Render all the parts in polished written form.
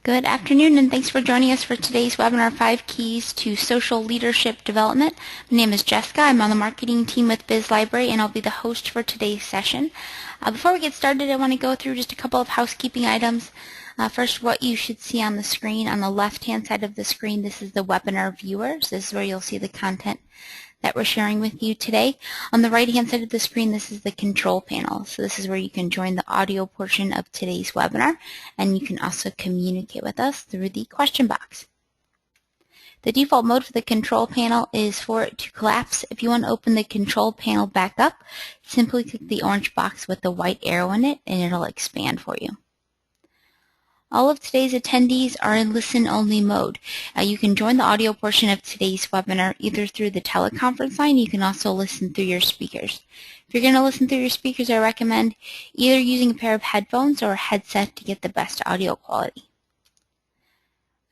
Good afternoon, and thanks for joining us for today's webinar, 5 Keys to Social Leadership Development. My name is Jessica. I'm on the marketing team with BizLibrary, and I'll be the host for today's session. Before we get started, I want to go through just a couple of housekeeping items. First, what you should see on the screen. On the left-hand side of the screen, this is the webinar viewer. So this is where you'll see the content that we're sharing with you today. On the right-hand side of the screen, this is the control panel. So this is where you can join the audio portion of today's webinar, and you can also communicate with us through the question box. The default mode for the control panel is for it to collapse. If you want to open the control panel back up, simply click the orange box with the white arrow in it, and it'll expand for you. All of today's attendees are in listen-only mode. You can join the audio portion of today's webinar either through the teleconference line. You can also listen through your speakers. If you're going to listen through your speakers, I recommend either using a pair of headphones or a headset to get the best audio quality.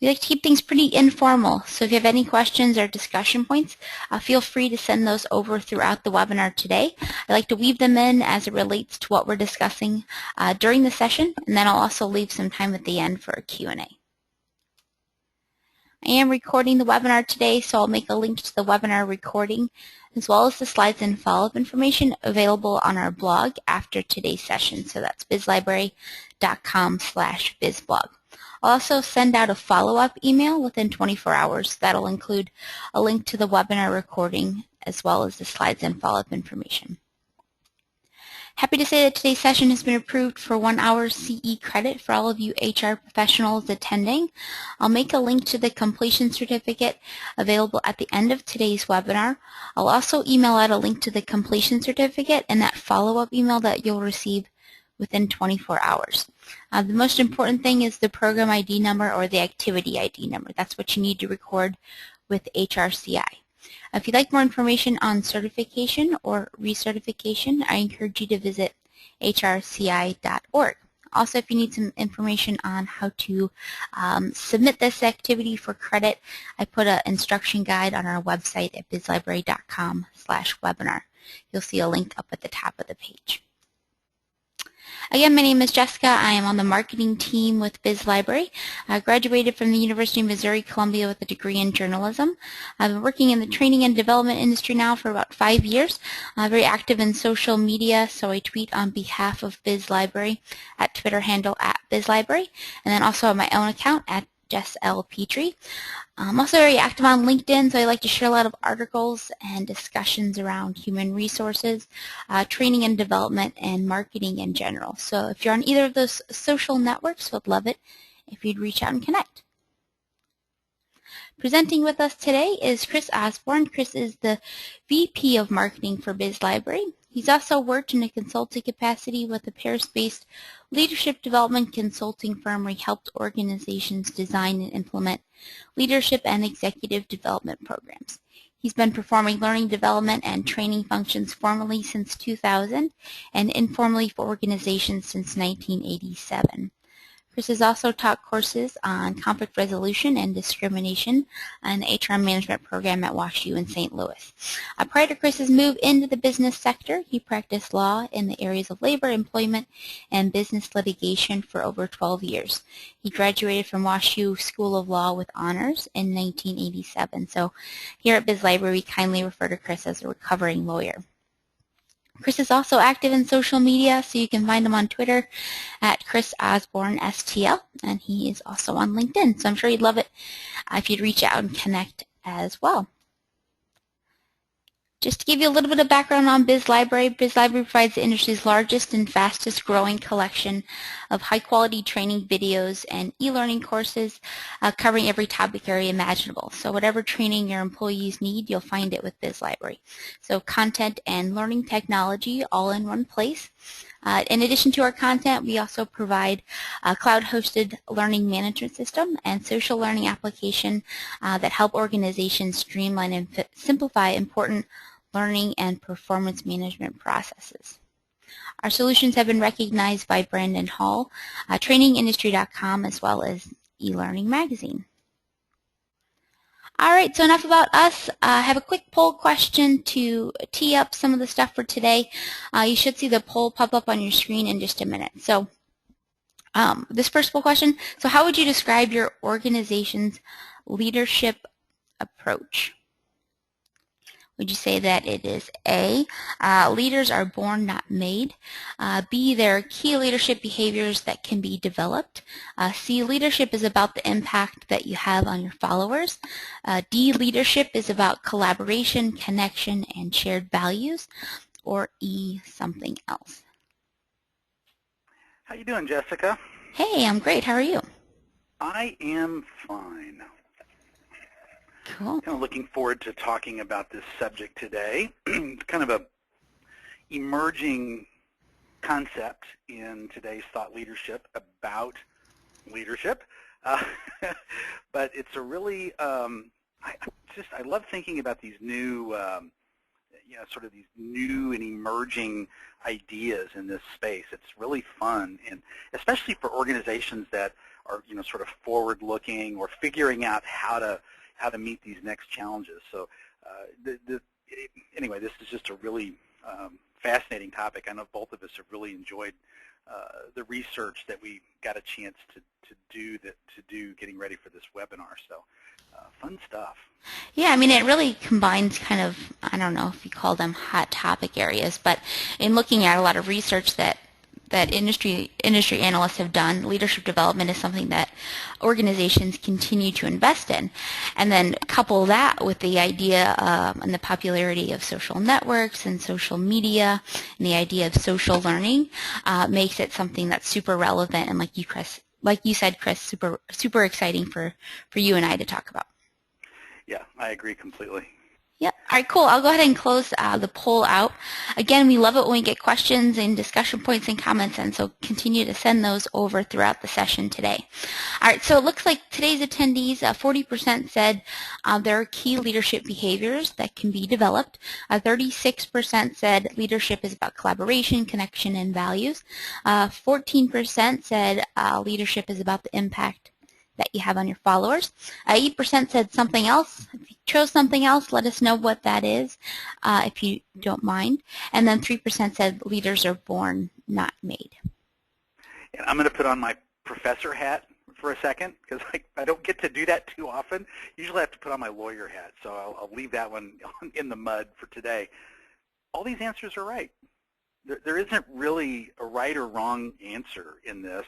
We like to keep things pretty informal, so if you have any questions or discussion points, feel free to send those over throughout the webinar today. I like to weave them in as it relates to what we're discussing during the session, and then I'll also leave some time at the end for a Q&A. I am recording the webinar today, so I'll make a link to the webinar recording as well as the slides and follow-up information available on our blog after today's session. So that's bizlibrary.com/bizblog. I'll also send out a follow-up email within 24 hours. That'll include a link to the webinar recording as well as the slides and follow-up information. Happy to say that today's session has been approved for 1 hour CE credit for all of you HR professionals attending. I'll make a link to the completion certificate available at the end of today's webinar. I'll also email out a link to the completion certificate and that follow-up email that you'll receive within 24 hours. The most important thing is the program ID number or the activity ID number. That's what you need to record with HRCI. If you'd like more information on certification or recertification, I encourage you to visit hrci.org. Also, if you need some information on how to submit this activity for credit, I put an instruction guide on our website at bizlibrary.com/webinar. You'll see a link up at the top of the page. Again, my name is Jessica. I am on the marketing team with BizLibrary. I graduated from the University of Missouri-Columbia with a degree in journalism. I've been working in the training and development industry now for about 5 years. I'm very active in social media, so I tweet on behalf of BizLibrary at Twitter handle @BizLibrary, and then also on my own account at Jess L. Petrie. I'm also very active on LinkedIn, so I like to share a lot of articles and discussions around human resources, training and development, and marketing in general. So if you're on either of those social networks, would love it if you'd reach out and connect. Presenting with us today is Chris Osborne. Chris is the VP of Marketing for BizLibrary. He's also worked in a consulting capacity with a Paris-based leadership development consulting firm where he helped organizations design and implement leadership and executive development programs. He's been performing learning development and training functions formally since 2000 and informally for organizations since 1987. Chris has also taught courses on conflict resolution and discrimination and the HR management program at WashU in St. Louis. Prior to Chris's move into the business sector, he practiced law in the areas of labor, employment, and business litigation for over 12 years. He graduated from WashU School of Law with honors in 1987. So here at BizLibrary, we kindly refer to Chris as a recovering lawyer. Chris is also active in social media, so you can find him on Twitter at Chris Osborne STL, and he is also on LinkedIn. So I'm sure you'd love it if you'd reach out and connect as well. Just to give you a little bit of background on BizLibrary, BizLibrary provides the industry's largest and fastest growing collection of high-quality training videos and e-learning courses covering every topic area imaginable. So whatever training your employees need, you'll find it with BizLibrary. So content and learning technology all in one place. In addition to our content, we also provide a cloud-hosted learning management system and social learning application that help organizations streamline and simplify important learning and performance management processes. Our solutions have been recognized by Brandon Hall, trainingindustry.com, as well as eLearning Magazine. All right, so enough about us. I have a quick poll question to tee up some of the stuff for today. You should see the poll pop up on your screen in just a minute. So This first question, so how would you describe your organization's leadership approach? Would you say that it is A, leaders are born, not made? B, there are key leadership behaviors that can be developed. C, leadership is about the impact that you have on your followers. D, leadership is about collaboration, connection, and shared values. Or E, something else. How you doing, Jessica? Hey, I'm great. How are you? I am fine. Cool. Kind of looking forward to talking about this subject today. It's kind of a emerging concept in today's thought leadership about leadership, but it's a really I love thinking about these new sort of these new and emerging ideas in this space. It's really fun, and especially for organizations that are sort of forward-looking or figuring out how to meet these next challenges. So anyway, this is just a really fascinating topic. I know both of us have really enjoyed the research that we got a chance to do getting ready for this webinar. So fun stuff. Yeah, I mean, it really combines kind of, I don't know if you call them hot topic areas, but in looking at a lot of research that industry analysts have done, leadership development is something that organizations continue to invest in. And then couple that with the idea and the popularity of social networks and social media and the idea of social learning makes it something that's super relevant and like you said, Chris, super exciting for you and I to talk about. Yeah, I agree completely. Yep. All right, cool. I'll go ahead and close the poll out. Again, we love it when we get questions and discussion points and comments, and so continue to send those over throughout the session today. All right, so it looks like today's attendees, 40% said there are key leadership behaviors that can be developed. 36% said leadership is about collaboration, connection, and values. 14% said leadership is about the impact that you have on your followers. 8% said something else. If you chose something else, let us know what that is, if you don't mind. And then 3% said leaders are born, not made. And I'm going to put on my professor hat for a second because I don't get to do that too often. Usually I have to put on my lawyer hat, so I'll leave that one in the mud for today. All these answers are right. There isn't really a right or wrong answer in this.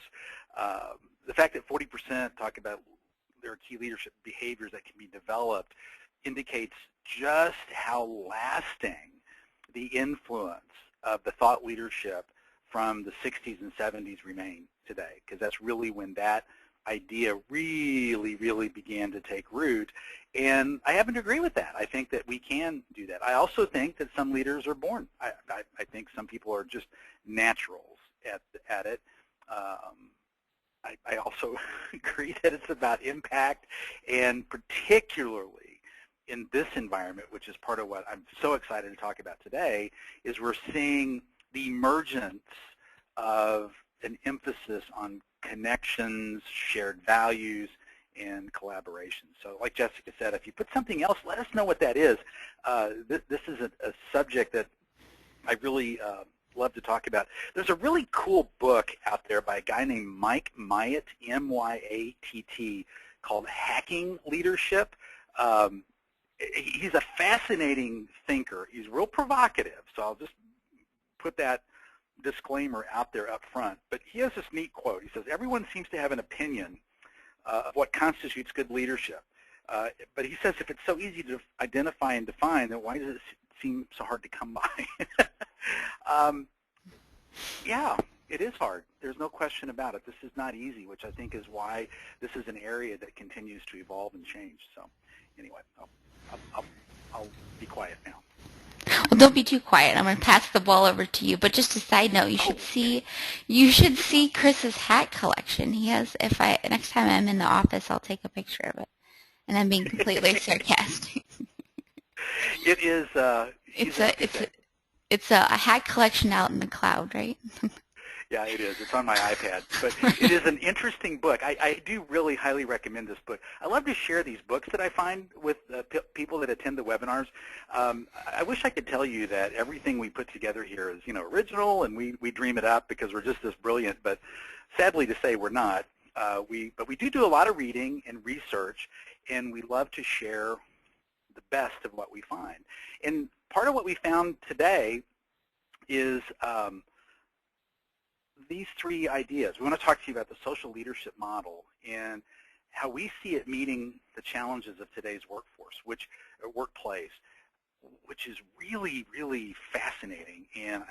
The fact that 40% talk about there are key leadership behaviors that can be developed indicates just how lasting the influence of the thought leadership from the 60s and 70s remain today, because that's really when that idea really began to take root. And I happen to agree with that. I think that we can do that. I also think that some leaders are born. I think some people are just naturals at it. I also agree that it's about impact, and particularly in this environment, which is part of what I'm so excited to talk about today, is we're seeing the emergence of an emphasis on connections, shared values, and collaboration. So like Jessica said, if you put something else, let us know what that is. This is a subject that I really love to talk about. There's a really cool book out there by a guy named Mike Myatt, M-Y-A-T-T, called Hacking Leadership. He's a fascinating thinker. He's real provocative, so I'll just put that disclaimer out there up front. But he has this neat quote. He says, everyone seems to have an opinion of what constitutes good leadership. But he says if it's so easy to identify and define, then why does it seem so hard to come by? Yeah, it is hard. There's no question about it. This is not easy, which I think is why this is an area that continues to evolve and change. So anyway, I'll be quiet now. Well, don't be too quiet. I'm going to pass the ball over to you. But just a side note, you should see Chris's hat collection. He has. Next time I'm in the office, I'll take a picture of it. And I'm being completely sarcastic. It is. It's a hat collection out in the cloud, right? Yeah, it is. It's on my iPad. But it is an interesting book. I do really highly recommend this book. I love to share these books that I find with people that attend the webinars. I wish I could tell you that everything we put together here is, original and we dream it up because we're just this brilliant. But sadly to say, we're not. But we do a lot of reading and research, and we love to share the best of what we find. And part of what we found today is these three ideas. We want to talk to you about the social leadership model and how we see it meeting the challenges of today's workplace, which is really, really fascinating. And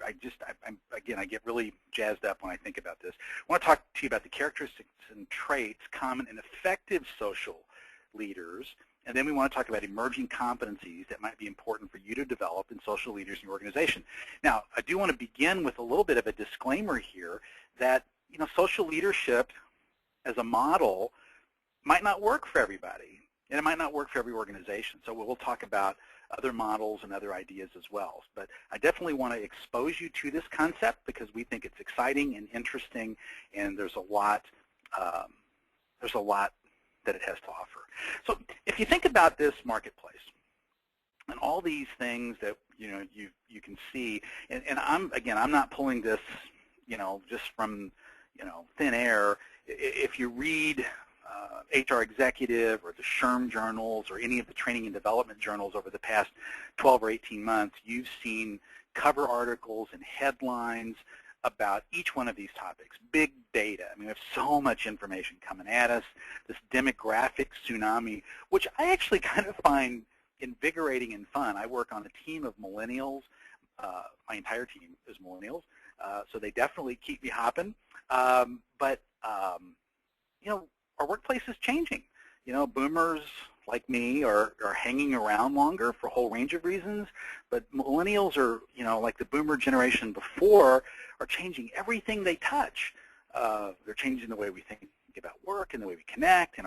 I get really jazzed up when I think about this. I want to talk to you about the characteristics and traits common in effective social leaders. And then we want to talk about emerging competencies that might be important for you to develop in social leaders in your organization. Now, I do want to begin with a little bit of a disclaimer here that, social leadership as a model might not work for everybody, and it might not work for every organization. So we'll talk about other models and other ideas as well. But I definitely want to expose you to this concept because we think it's exciting and interesting, and there's a lot that it has to offer. So if you think about this marketplace and all these things that you can see, and I'm not pulling this just from thin air. If you read HR Executive or the SHRM journals or any of the training and development journals over the past 12 or 18 months, you've seen cover articles and headlines about each one of these topics. Big data. I mean, we have so much information coming at us, this demographic tsunami, which I actually kind of find invigorating and fun. I work on a team of millennials. My entire team is millennials, so they definitely keep me hopping. But our workplace is changing. Boomers like me are hanging around longer for a whole range of reasons, but millennials are, like the boomer generation before, are changing everything they touch. They're changing the way we think about work and the way we connect and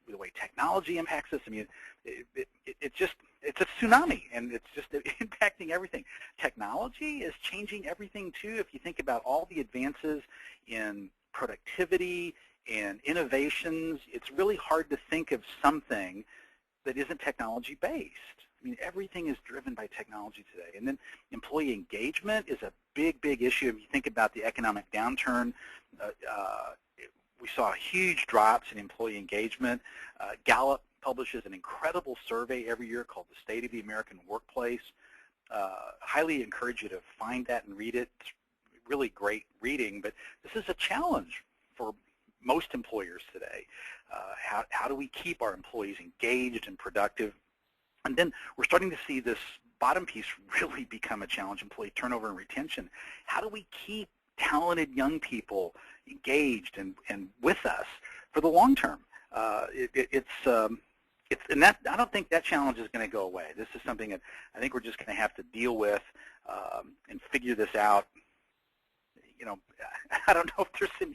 the way technology impacts us. I mean, it's a tsunami, and it's just impacting everything. Technology is changing everything too. If you think about all the advances in productivity and innovations, it's really hard to think of something that isn't technology-based. I mean, everything is driven by technology today. And then employee engagement is a big, big issue. If you think about the economic downturn, we saw huge drops in employee engagement. Gallup publishes an incredible survey every year called The State of the American Workplace. Highly encourage you to find that and read it. It's really great reading, but this is a challenge for most employers today. How do we keep our employees engaged and productive? And then we're starting to see this bottom piece really become a challenge, employee turnover and retention. How do we keep talented young people engaged and with us for the long term? And that, I don't think that challenge is going to go away. This is something that I think we're just going to have to deal with and figure this out. I don't know if there's an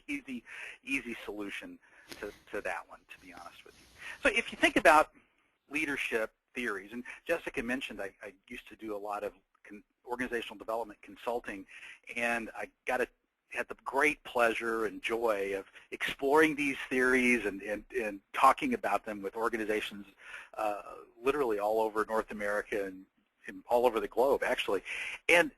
easy solution to that one, to be honest with you. So if you think about leadership theories, and Jessica mentioned I used to do a lot of organizational development consulting, and I had the great pleasure and joy of exploring these theories and talking about them with organizations literally all over North America and all over the globe, actually. And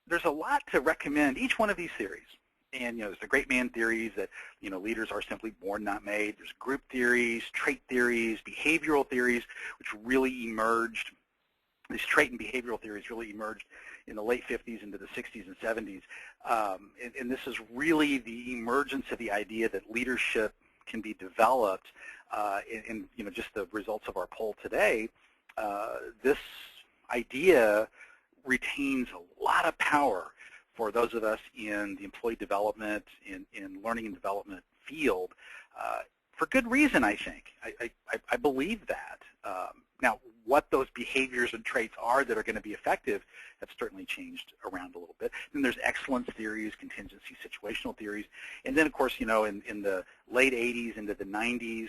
there's a lot to recommend each one of these theories. And there's the great man theories that leaders are simply born, not made. There's group theories, trait theories, behavioral theories, which really emerged. These trait and behavioral theories really emerged in the late 50s into the 60s and 70s. And this is really the emergence of the idea that leadership can be developed. And just the results of our poll today, this idea retains a lot of power for those of us in the employee development, in learning and development field, for good reason, I think. I believe that. Now, what those behaviors and traits are that are going to be effective have certainly changed around a little bit. Then there's excellence theories, contingency situational theories, and then of course, in the late 80s into the 90s,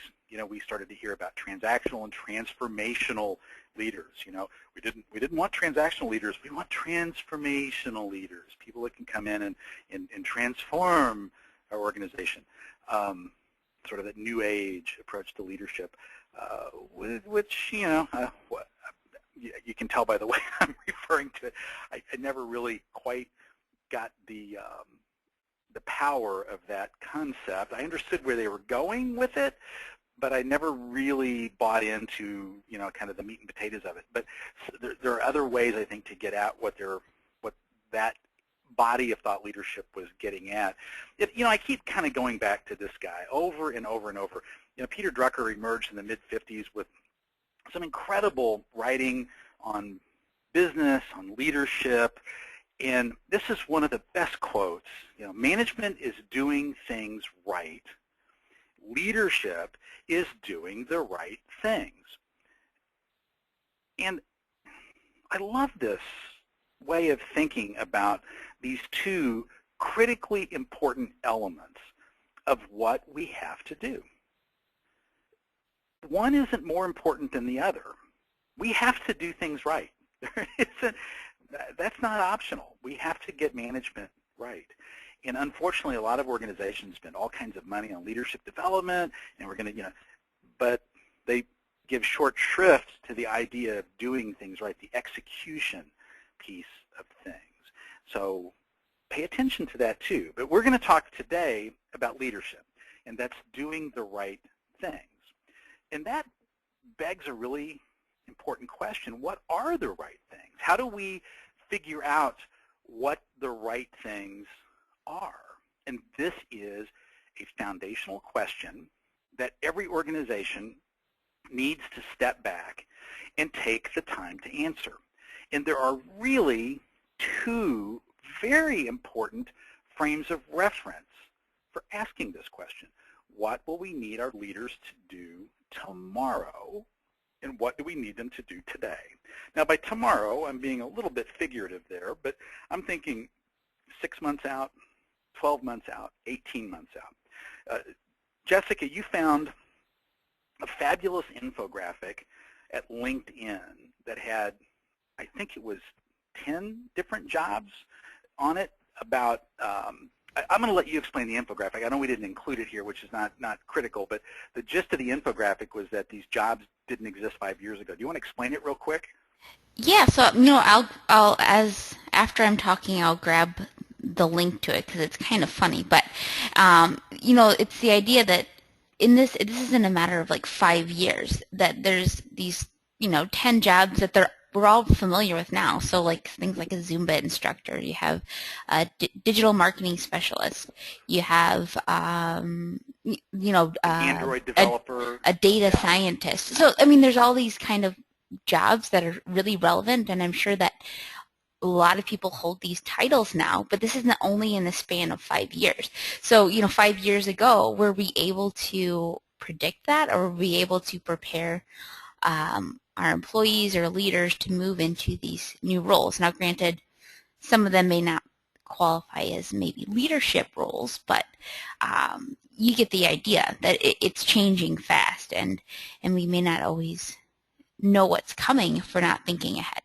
we started to hear about transactional and transformational leaders. We didn't want transactional leaders, we want transformational leaders, people that can come in and transform our organization. Sort of that new age approach to leadership. Which, you can tell by the way I'm referring to it, I never really quite got the power of that concept. I understood where they were going with it, but I never really bought into, kind of the meat and potatoes of it. But there are other ways, I think, to get at what that body of thought leadership was getting at. I keep kind of going back to this guy over and over and over. Peter Drucker emerged in the mid-50s with some incredible writing on business, on leadership, and this is one of the best quotes. Management is doing things right. Leadership is doing the right things. And I love this way of thinking about these two critically important elements of what we have to do. One isn't more important than the other. We have to do things right. That's not optional. We have to get management right. And unfortunately, a lot of organizations spend all kinds of money on leadership development, and we're going to, but they give short shrift to the idea of doing things right, the execution piece of things. So pay attention to that too. But we're going to talk today about leadership, and that's doing the right things. And that begs a really important question. What are the right things? How do we figure out what the right things are? And this is a foundational question that every organization needs to step back and take the time to answer. And there are really two very important frames of reference for asking this question. What will we need our leaders to do tomorrow, and what do we need them to do today? Now, by tomorrow, I'm being a little bit figurative there, but I'm thinking 6 months out, 12 months out, 18 months out. Jessica, you found a fabulous infographic at LinkedIn that had, I think it was 10 different jobs on it about, I'm going to let you explain the infographic. I know we didn't include it here, which is not critical, but the gist of the infographic was that these jobs didn't exist 5 years ago. Do you want to explain it real quick? Yeah, so I'll after I'm talking, I'll grab the link to it because it's kind of funny. But it's the idea that this isn't a matter of like 5 years, that there's these 10 jobs that we're all familiar with now. So like things like a Zumba instructor, you have a digital marketing specialist, you have an Android developer, a data scientist. So I mean, there's all these kind of jobs that are really relevant, and I'm sure that a lot of people hold these titles now, but this isn't only in the span of 5 years. So 5 years ago, were we able to predict that, or were we able to prepare our employees or leaders to move into these new roles? Now, granted, some of them may not qualify as maybe leadership roles, but you get the idea that it's changing fast, and we may not always know what's coming if we're not thinking ahead.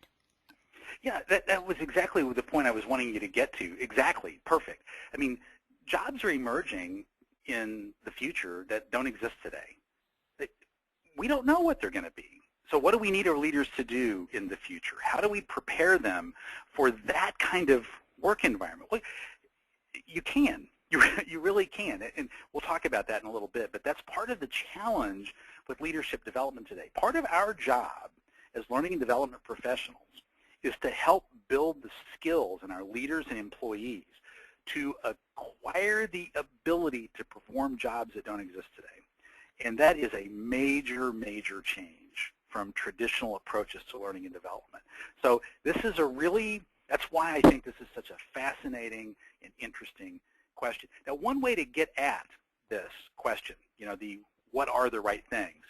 Yeah, that was exactly the point I was wanting you to get to. Exactly. Perfect. I mean, jobs are emerging in the future that don't exist today. We don't know what they're going to be. So what do we need our leaders to do in the future? How do we prepare them for that kind of work environment? Well, you can. You really can. And we'll talk about that in a little bit. But that's part of the challenge with leadership development today. Part of our job as learning and development professionals is to help build the skills in our leaders and employees to acquire the ability to perform jobs that don't exist today. And that is a major, major change from traditional approaches to learning and development. So this is that's why I think this is such a fascinating and interesting question. Now, one way to get at this question, the what are the right things,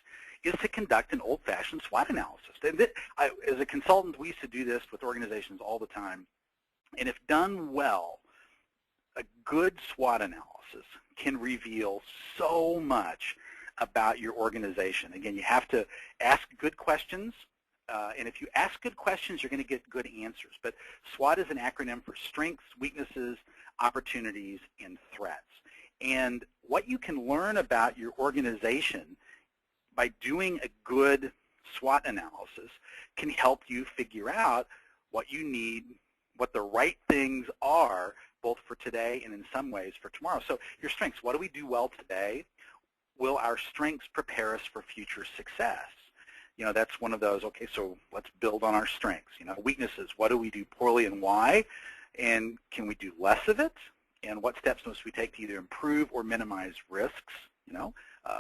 is to conduct an old-fashioned SWOT analysis. And as a consultant, we used to do this with organizations all the time. And if done well, a good SWOT analysis can reveal so much about your organization. Again, you have to ask good questions. And if you ask good questions, you're going to get good answers. But SWOT is an acronym for strengths, weaknesses, opportunities, and threats. And what you can learn about your organization by doing a good SWOT analysis can help you figure out what you need, what the right things are, both for today and in some ways for tomorrow. So your strengths, what do we do well today? Will our strengths prepare us for future success? You know, that's one of those, okay, so let's build on our strengths. You know, weaknesses, what do we do poorly and why? And can we do less of it? And what steps must we take to either improve or minimize risks? You know,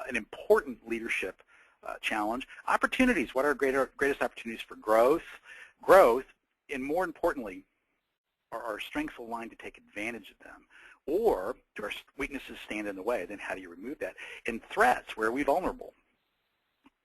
an important leadership challenge. Opportunities, what are greatest opportunities for growth? And more importantly, are our strengths aligned to take advantage of them? Or do our weaknesses stand in the way? Then how do you remove that? And threats, where are we vulnerable?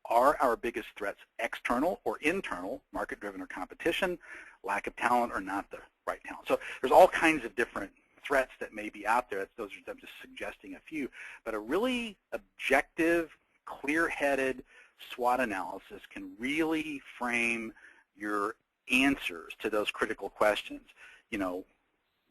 Are our biggest threats external or internal, market-driven or competition, lack of talent or not the right talent? So there's all kinds of different threats that may be out there. I'm just suggesting a few. But a really objective, clear-headed SWOT analysis can really frame your answers to those critical questions. You know,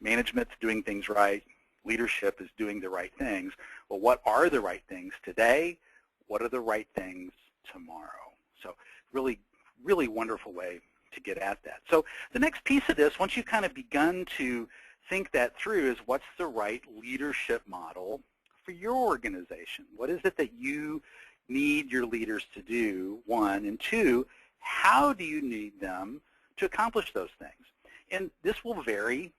management's doing things right, leadership is doing the right things. Well, what are the right things today? What are the right things tomorrow? So really, really wonderful way to get at that. So the next piece of this, once you've kind of begun to think that through, is what's the right leadership model for your organization? What is it that you need your leaders to do, one, and two, how do you need them to accomplish those things? And this will vary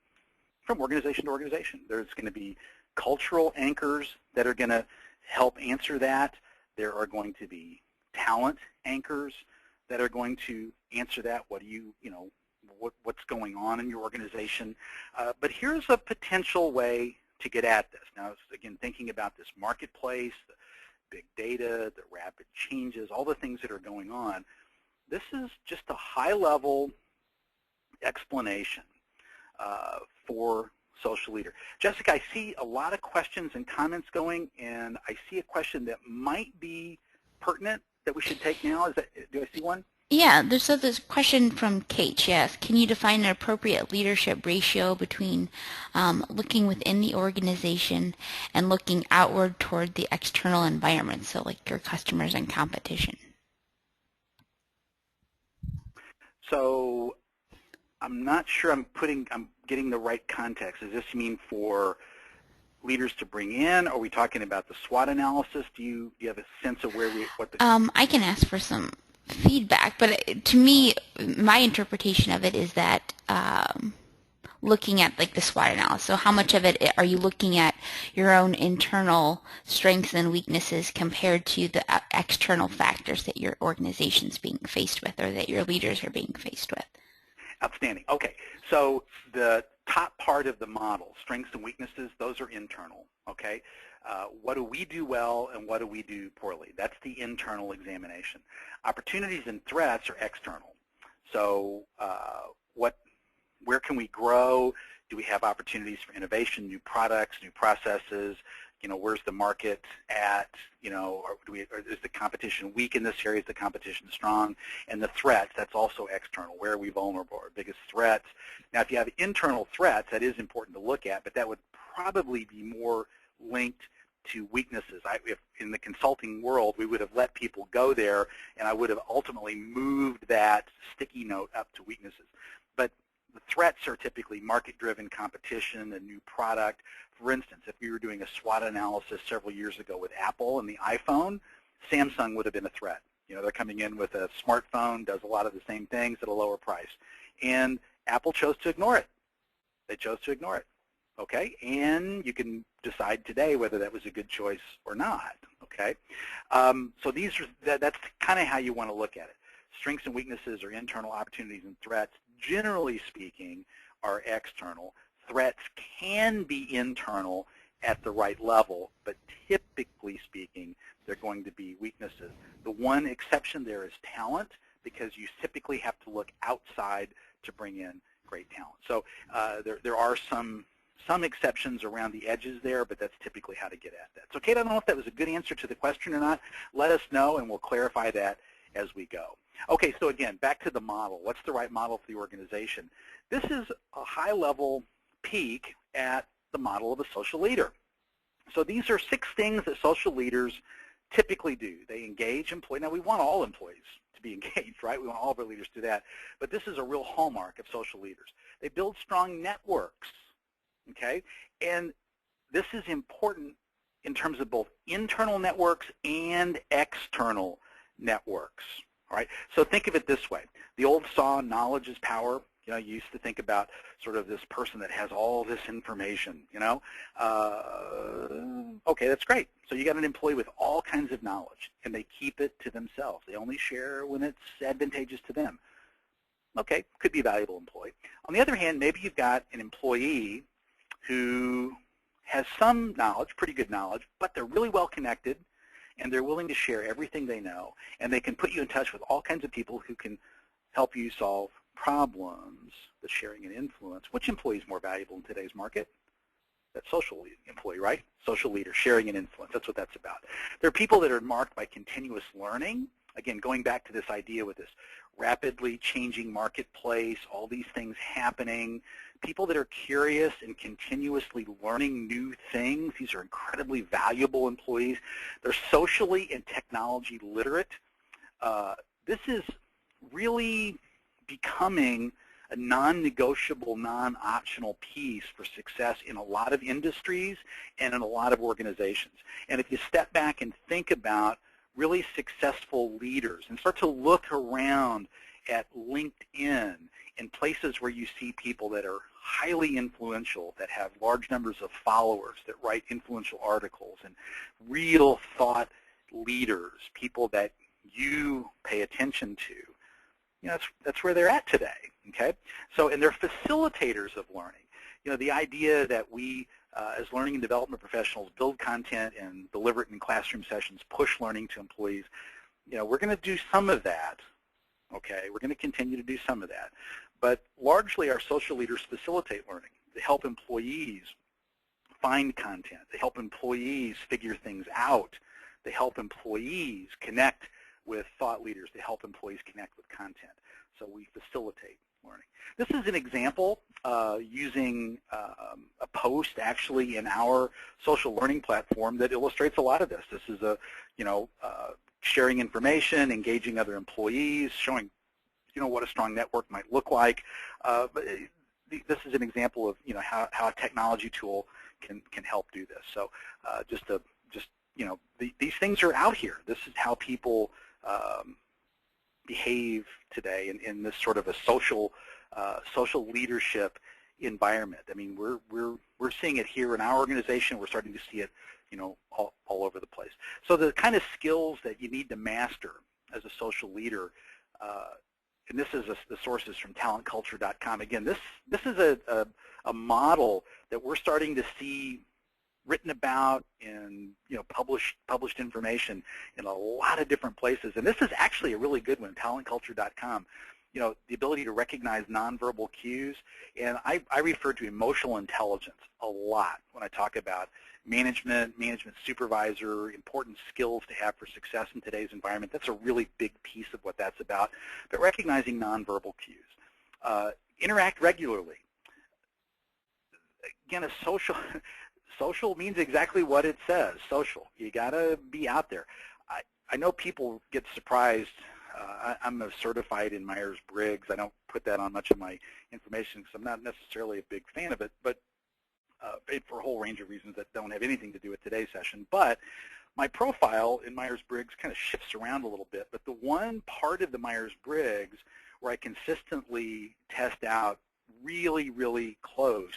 from organization to organization. There's going to be cultural anchors that are going to help answer that. There are going to be talent anchors that are going to answer that. What do you know, what's going on in your organization? But here's a potential way to get at this. Now, again, thinking about this marketplace, the big data, the rapid changes, all the things that are going on, this is just a high-level explanation for social leader. Jessica, I see a lot of questions and comments going, and I see a question that might be pertinent that we should take now. Do I see one? Yeah, there's this question from Kate. She asks, can you define an appropriate leadership ratio between looking within the organization and looking outward toward the external environment, so like your customers and competition? So I'm not sure I'm getting the right context. Does this mean for leaders to bring in? Are we talking about the SWOT analysis? Do you have a sense of what the... I can ask for some feedback, but to me, my interpretation of it is that looking at like the SWOT analysis. So how much of it are you looking at your own internal strengths and weaknesses compared to the external factors that your organization's being faced with or that your leaders are being faced with? Outstanding. Okay, so the top part of the model, strengths and weaknesses, those are internal, okay? What do we do well and what do we do poorly? That's the internal examination. Opportunities and threats are external. So where can we grow? Do we have opportunities for innovation, new products, new processes? You know, where's the market at? You know, or is the competition weak in this area? Is the competition strong? And the threats, that's also external. Where are we vulnerable? Our biggest threats. Now, if you have internal threats, that is important to look at, but that would probably be more linked to weaknesses. If in the consulting world, we would have let people go there, and I would have ultimately moved that sticky note up to weaknesses. But the threats are typically market-driven competition, a new product. For instance, if we were doing a SWOT analysis several years ago with Apple and the iPhone, Samsung would have been a threat. You know, they're coming in with a smartphone, does a lot of the same things at a lower price. And Apple chose to ignore it. They chose to ignore it. Okay, and you can decide today whether that was a good choice or not. Okay, so that's kind of how you want to look at it. Strengths and weaknesses are internal, opportunities and threats, generally speaking, are external. Threats can be internal at the right level, but typically speaking, they're going to be weaknesses. The one exception there is talent, because you typically have to look outside to bring in great talent. So there are some exceptions around the edges there, but that's typically how to get at that. So Kate, I don't know if that was a good answer to the question or not. Let us know, and we'll clarify that as we go. Okay, so again, back to the model. What's the right model for the organization? This is a high-level peek at the model of a social leader. So these are 6 things that social leaders typically do. They engage employees. Now, we want all employees to be engaged, right? We want all of our leaders to do that. But this is a real hallmark of social leaders. They build strong networks, okay? And this is important in terms of both internal networks and external networks, all right? So think of it this way. The old saw, knowledge is power. You know, you used to think about sort of this person that has all this information, you know. Okay, that's great. So you got an employee with all kinds of knowledge, and they keep it to themselves. They only share when it's advantageous to them. Okay, could be a valuable employee. On the other hand, maybe you've got an employee who has some knowledge, pretty good knowledge, but they're really well connected, and they're willing to share everything they know, and they can put you in touch with all kinds of people who can help you solve problems. The sharing and influence. Which employee is more valuable in today's market? That social employee, right? Social leader, sharing and influence. That's what that's about. There are people that are marked by continuous learning. Again, going back to this idea with this rapidly changing marketplace, all these things happening. People that are curious and continuously learning new things. These are incredibly valuable employees. They're socially and technology literate. This is really becoming a non-negotiable, non-optional piece for success in a lot of industries and in a lot of organizations. And if you step back and think about really successful leaders and start to look around at LinkedIn and places where you see people that are highly influential, that have large numbers of followers, that write influential articles, and real thought leaders, people that you pay attention to, you know, that's where they're at today, okay? So, and they're facilitators of learning. You know, the idea that we, as learning and development professionals, build content and deliver it in classroom sessions, push learning to employees, you know, we're going to do some of that, okay? We're going to continue to do some of that. But largely our social leaders facilitate learning. They help employees find content. They help employees figure things out. They help employees connect with thought leaders. They help employees connect with content. So we facilitate learning. This is an example using a post actually in our social learning platform that illustrates a lot of this. This is a, you know, sharing information, engaging other employees, showing, you know, what a strong network might look like. But this is an example of, you know, how a technology tool can help do this. So just you know, these things are out here. This is how people behave today in this sort of a social leadership environment. I mean, we're seeing it here in our organization. We're starting to see it, you know, all over the place. So the kind of skills that you need to master as a social leader, and this is the sources from talentculture.com. Again, this is a model that we're starting to see written about and, you know, published information in a lot of different places. And this is actually a really good one, talentculture.com. You know, the ability to recognize nonverbal cues. And I refer to emotional intelligence a lot when I talk about management supervisor, important skills to have for success in today's environment. That's a really big piece of what that's about. But recognizing nonverbal cues. Interact regularly. Again, a social means exactly what it says, social. You got to be out there. I know people get surprised. I'm certified in Myers-Briggs. I don't put that on much of my information because I'm not necessarily a big fan of it, but for a whole range of reasons that don't have anything to do with today's session. But my profile in Myers-Briggs kind of shifts around a little bit. But the one part of the Myers-Briggs where I consistently test out really, really close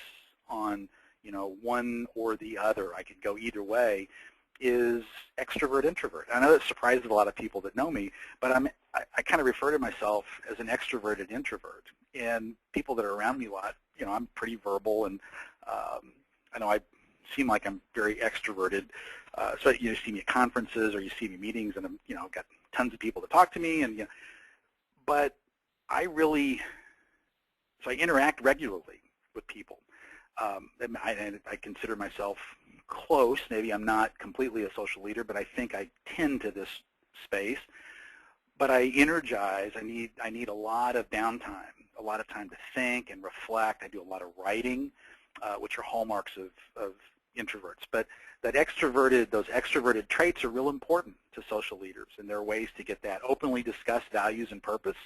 on, you know, one or the other, I could go either way, is extrovert, introvert. I know that surprises a lot of people that know me, but I kind of refer to myself as an extroverted introvert. And people that are around me a lot, you know, I'm pretty verbal, and I know I seem like I'm very extroverted. So you see me at conferences or you see me at meetings, and I've got tons of people to talk to me, and but I interact regularly with people. And I consider myself close. Maybe I'm not completely a social leader, but I think I tend to this space. But I energize. I need a lot of downtime, a lot of time to think and reflect. I do a lot of writing, which are hallmarks of introverts. But those extroverted traits are real important to social leaders, and there are ways to get that. Openly discuss values and purpose.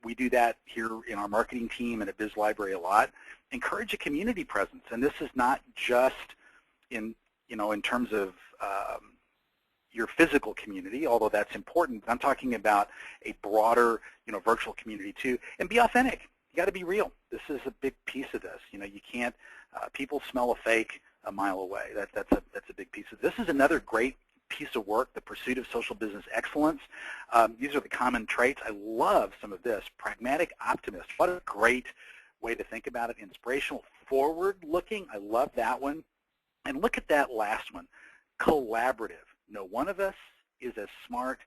We do that here in our marketing team and at BizLibrary a lot. Encourage a community presence, and this is not just in terms of your physical community, although that's important. I'm talking about a broader, virtual community too. And be authentic. You got to be real. This is a big piece of this. You can't. People smell a fake a mile away. That's a big piece of this. This is another great piece of work, the pursuit of social business excellence. These are the common traits. I love some of this. Pragmatic optimist. What a great way to think about it. Inspirational, forward-looking. I love that one. And look at that last one. Collaborative. No one of us is as smart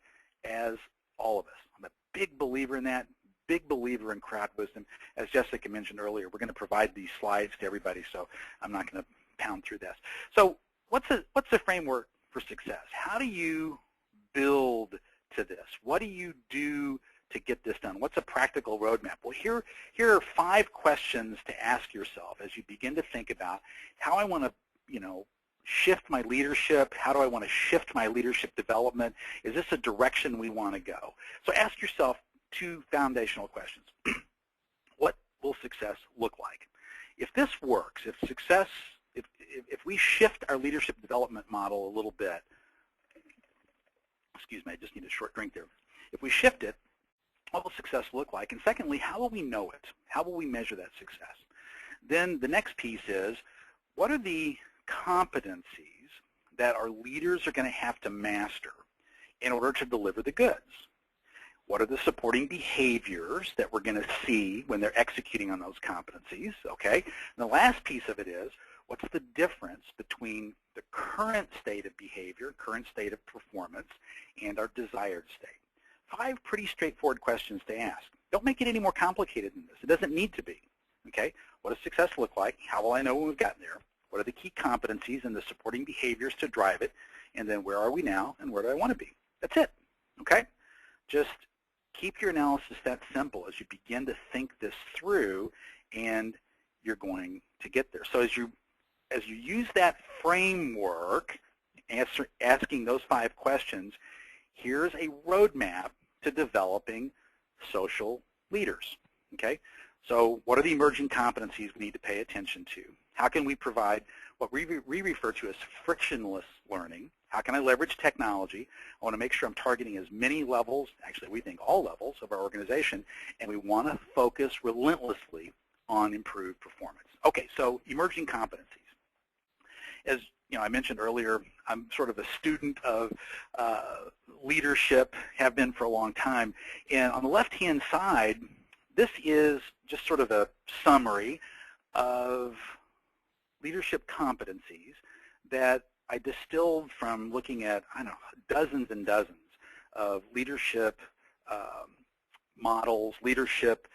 as all of us. I'm a big believer in that, big believer in crowd wisdom. As Jessica mentioned earlier, we're going to provide these slides to everybody, so I'm not going to pound through this. So what's the framework for success? How do you build to this? What do you do to get this done? What's a practical roadmap? Well, here are 5 questions to ask yourself as you begin to think about how I want to, shift my leadership. How do I want to shift my leadership development? Is this a direction we want to go? So ask yourself 2 foundational questions. What will success look like? If this works, if we shift our leadership development model a little bit, excuse me, I just need a short drink there. If we shift it, what will success look like? And secondly, how will we know it? How will we measure that success? Then the next piece is, what are the competencies that our leaders are going to have to master in order to deliver the goods? What are the supporting behaviors that we're going to see when they're executing on those competencies? Okay. And the last piece of it is, what's the difference between the current state of behavior, current state of performance, and our desired state? 5 pretty straightforward questions to ask. Don't make it any more complicated than this. It doesn't need to be. Okay. What does success look like? How will I know when we've gotten there? What are the key competencies and the supporting behaviors to drive it? And then where are we now and where do I want to be? That's it. Okay? Just keep your analysis that simple as you begin to think this through, and you're going to get there. So as you use that framework, asking those 5 questions, here's a roadmap to developing social leaders. Okay? So what are the emerging competencies we need to pay attention to? How can we provide what we refer to as frictionless learning? How can I leverage technology? I want to make sure I'm targeting as many levels, actually we think all levels of our organization, and we want to focus relentlessly on improved performance. Okay, so emerging competencies. As I mentioned earlier, I'm sort of a student of leadership, have been for a long time, and on the left-hand side, this is just sort of a summary of leadership competencies that I distilled from looking at, I don't know, dozens and dozens of leadership models, leadership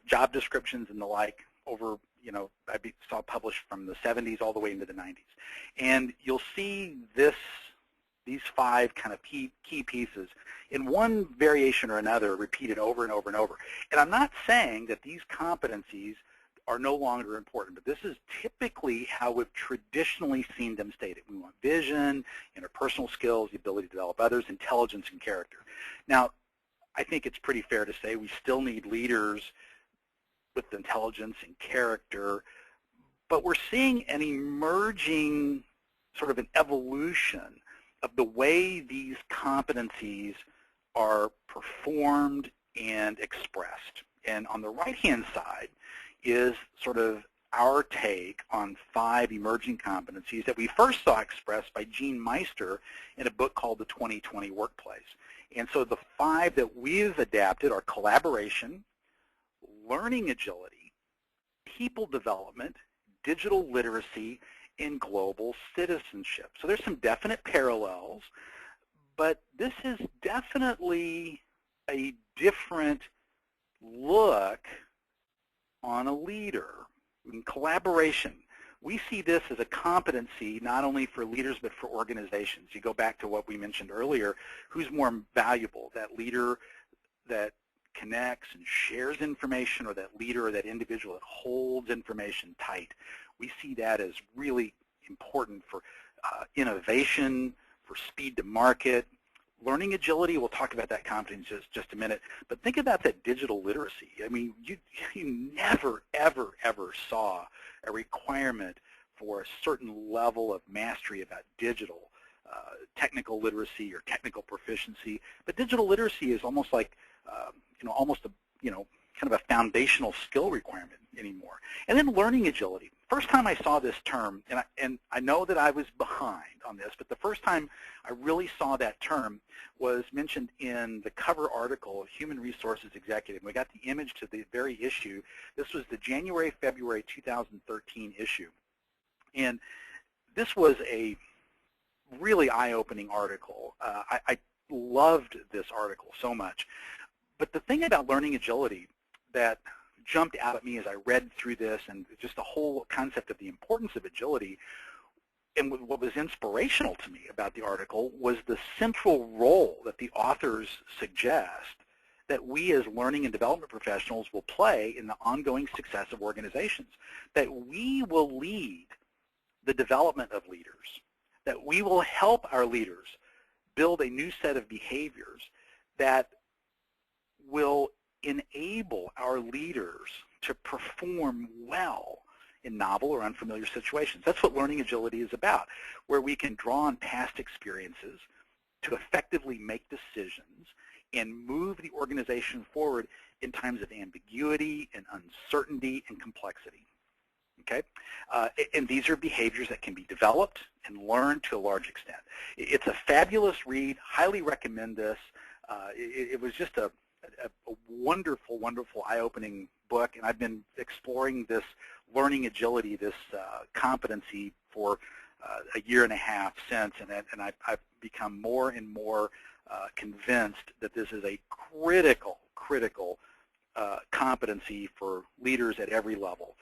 job descriptions and the like over, I saw published from the 70s all the way into the 90s. And you'll see these 5 kind of key pieces in one variation or another repeated over and over and over. And I'm not saying that these competencies are no longer important, but this is typically how we've traditionally seen them stated. We want vision, interpersonal skills, the ability to develop others, intelligence, and character. Now, I think it's pretty fair to say we still need leaders with intelligence and character, but we're seeing an emerging sort of an evolution of the way these competencies are performed and expressed. And on the right-hand side is sort of our take on 5 emerging competencies that we first saw expressed by Gene Meister in a book called The 2020 Workplace. And so the 5 that we've adapted are collaboration, learning agility, people development, digital literacy, in global citizenship. So there's some definite parallels, but this is definitely a different look on a leader. In collaboration, we see this as a competency not only for leaders but for organizations. You go back to what we mentioned earlier, who's more valuable, that leader that connects and shares information, or that leader or that individual that holds information tight. We see that as really important for innovation, for speed to market. Learning agility, we'll talk about that competence in just a minute, but think about that digital literacy. I mean, you never, ever, ever saw a requirement for a certain level of mastery about digital, technical literacy or technical proficiency, but digital literacy is almost like, almost a, kind of a foundational skill requirement anymore. And then learning agility. First time I saw this term, and I know that I was behind on this, but the first time I really saw that term was mentioned in the cover article of Human Resources Executive. We got the image to the very issue. This was the January-February 2013 issue. And this was a really eye-opening article. I loved this article so much. But the thing about learning agility that jumped out at me as I read through this, and just the whole concept of the importance of agility, and what was inspirational to me about the article was the central role that the authors suggest that we as learning and development professionals will play in the ongoing success of organizations, that we will lead the development of leaders, that we will help our leaders build a new set of behaviors that will enable our leaders to perform well in novel or unfamiliar situations. That's what learning agility is about, where we can draw on past experiences to effectively make decisions and move the organization forward in times of ambiguity and uncertainty and complexity. Okay? And these are behaviors that can be developed and learned to a large extent. It's a fabulous read. Highly recommend this. It was just a wonderful, wonderful, eye-opening book, and I've been exploring this learning agility, this competency for a year and a half since, and I've become more and more convinced that this is a critical competency for leaders at every level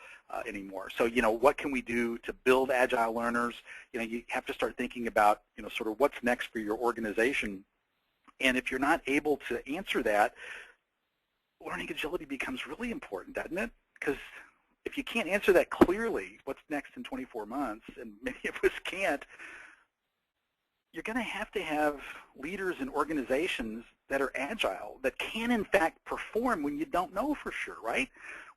anymore. So, what can we do to build agile learners? You have to start thinking about, sort of what's next for your organization. And if you're not able to answer that, learning agility becomes really important, doesn't it? Because if you can't answer that clearly, what's next in 24 months, and many of us can't, you're going to have leaders and organizations that are agile, that can in fact perform when you don't know for sure, right?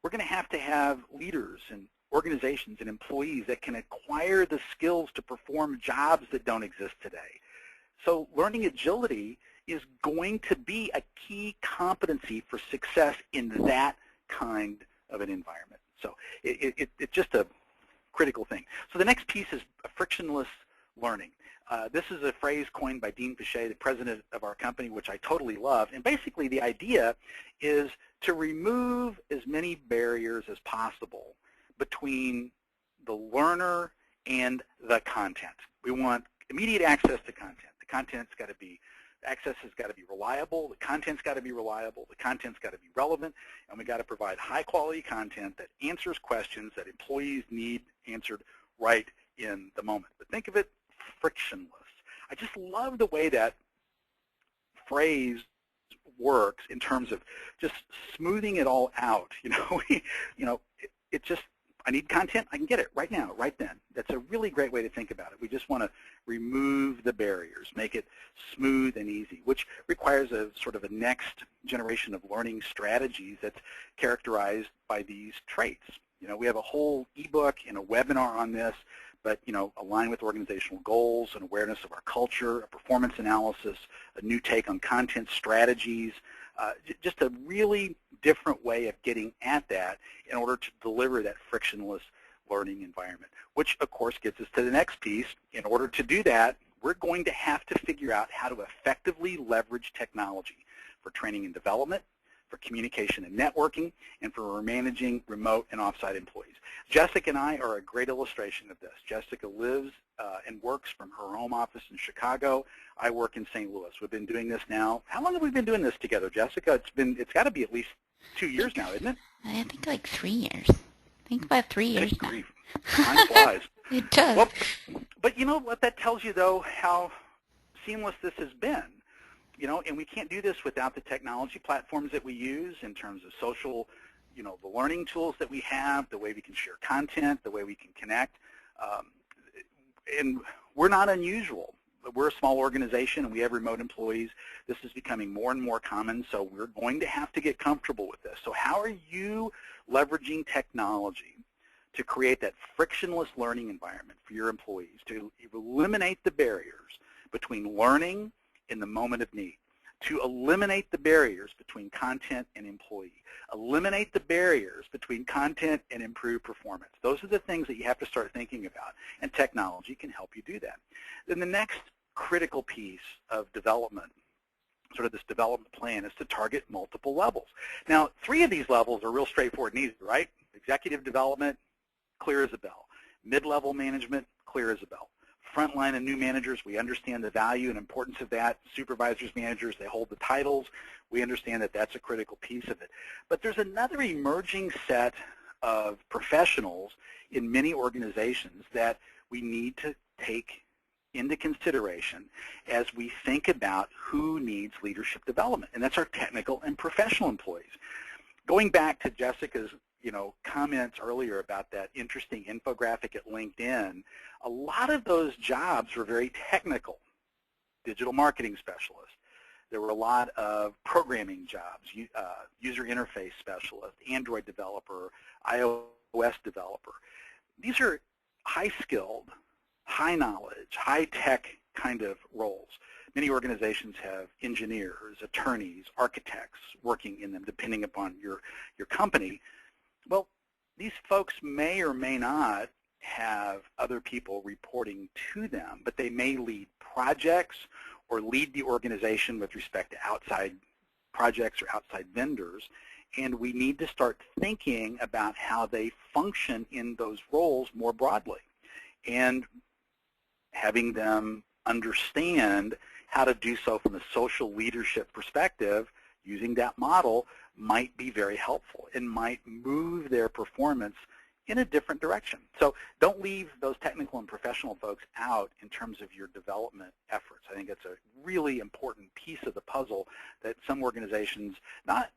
We're going to have leaders and organizations and employees that can acquire the skills to perform jobs that don't exist today. So learning agility is going to be a key competency for success in that kind of an environment. So it's just a critical thing. So the next piece is frictionless learning. This is a phrase coined by Dean Fichet, the president of our company, which I totally love. And basically the idea is to remove as many barriers as possible between the learner and the content. We want immediate access to content. The content's got to be, access has got to be reliable, the content's got to be reliable, the content's got to be relevant, and we got to provide high quality content that answers questions that employees need answered right in the moment. But think of it frictionless. I just love the way that phrase works in terms of just smoothing it all out. It just, I need content, I can get it right now, right then. That's a really great way to think about it. We just want to remove the barriers, make it smooth and easy, which requires a sort of a next generation of learning strategies that's characterized by these traits. We have a whole ebook and a webinar on this, but align with organizational goals, an awareness of our culture, a performance analysis, a new take on content strategies, just a really different way of getting at that in order to deliver that frictionless learning environment, which of course gets us to the next piece. In order to do that, we're going to have to figure out how to effectively leverage technology for training and development, for communication and networking, and for managing remote and offsite employees. Jessica and I are a great illustration of this. Jessica lives and works from her home office in Chicago. I work in St. Louis. We've been doing this now. How long have we been doing this together, Jessica? It's got to be at least 2 years now, isn't it? I think like 3 years. I think about 3 years now. Time flies. It does. Well, but you know what that tells you, though, how seamless this has been. You know, and we can't do this without the technology platforms that we use in terms of social, you know, the learning tools that we have, the way we can share content, the way we can connect. And we're not unusual. We're a small organization and we have remote employees. This is becoming more and more common, so we're going to have to get comfortable with this. So how are you leveraging technology to create that frictionless learning environment for your employees, to eliminate the barriers between learning in the moment of need, to eliminate the barriers between content and employee, eliminate the barriers between content and improved performance? Those are the things that you have to start thinking about, and technology can help you do that. Then the next critical piece of development, sort of this development plan, is to target multiple levels. Now, 3 of these levels are real straightforward and easy, right? Executive development, clear as a bell. Mid-level management, clear as a bell. Frontline and new managers, we understand the value and importance of that. Supervisors, managers, they hold the titles. We understand that that's a critical piece of it. But there's another emerging set of professionals in many organizations that we need to take into consideration as we think about who needs leadership development, and that's our technical and professional employees. Going back to Jessica's comments earlier about that interesting infographic at LinkedIn, a lot of those jobs were very technical. Digital marketing specialist. There were a lot of programming jobs, user interface specialist, Android developer, iOS developer. These are high-skilled, high-knowledge, high-tech kind of roles. Many organizations have engineers, attorneys, architects working in them, depending upon your company. Well, these folks may or may not have other people reporting to them, but they may lead projects or lead the organization with respect to outside projects or outside vendors, and we need to start thinking about how they function in those roles more broadly, and having them understand how to do so from a social leadership perspective using that model might be very helpful and might move their performance in a different direction. So don't leave those technical and professional folks out in terms of your development efforts. I think it's a really important piece of the puzzle that some organizations, not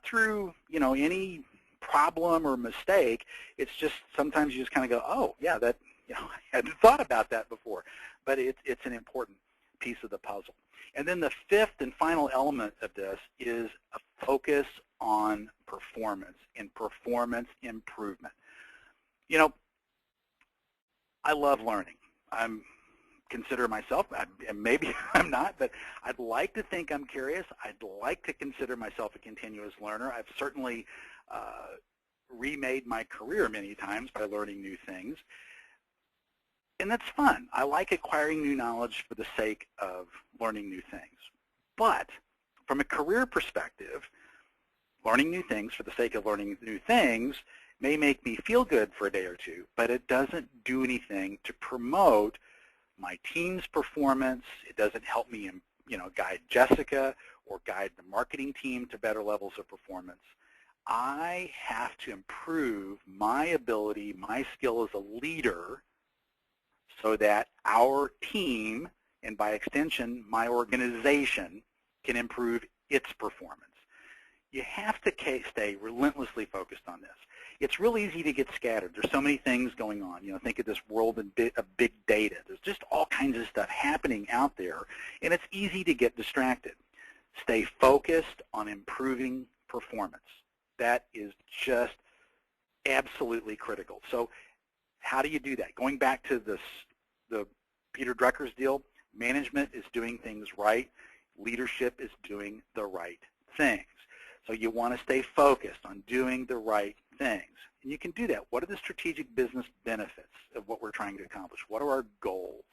through any problem or mistake, it's just sometimes you just kind of go, oh yeah, that I hadn't thought about that before, but it's an important piece of the puzzle. And then the 5th and final element of this is a focus on performance and performance improvement. I love learning. Consider myself, and maybe I'm not, but I'd like to think I'm curious. I'd like to consider myself a continuous learner. I've certainly remade my career many times by learning new things. And that's fun. I like acquiring new knowledge for the sake of learning new things. But from a career perspective, learning new things for the sake of learning new things may make me feel good for a day or two, but it doesn't do anything to promote my team's performance. It doesn't help me, guide Jessica or guide the marketing team to better levels of performance. I have to improve my ability, my skill as a leader, so that our team, and by extension, my organization, can improve its performance. You have to stay relentlessly focused on this. It's real easy to get scattered. There's so many things going on. Think of this world of big data. There's just all kinds of stuff happening out there, and it's easy to get distracted. Stay focused on improving performance. That is just absolutely critical. So how do you do that? Going back to the Peter Drucker's deal, management is doing things right. Leadership is doing the right things. So you want to stay focused on doing the right things. And you can do that. What are the strategic business benefits of what we're trying to accomplish? What are our goals?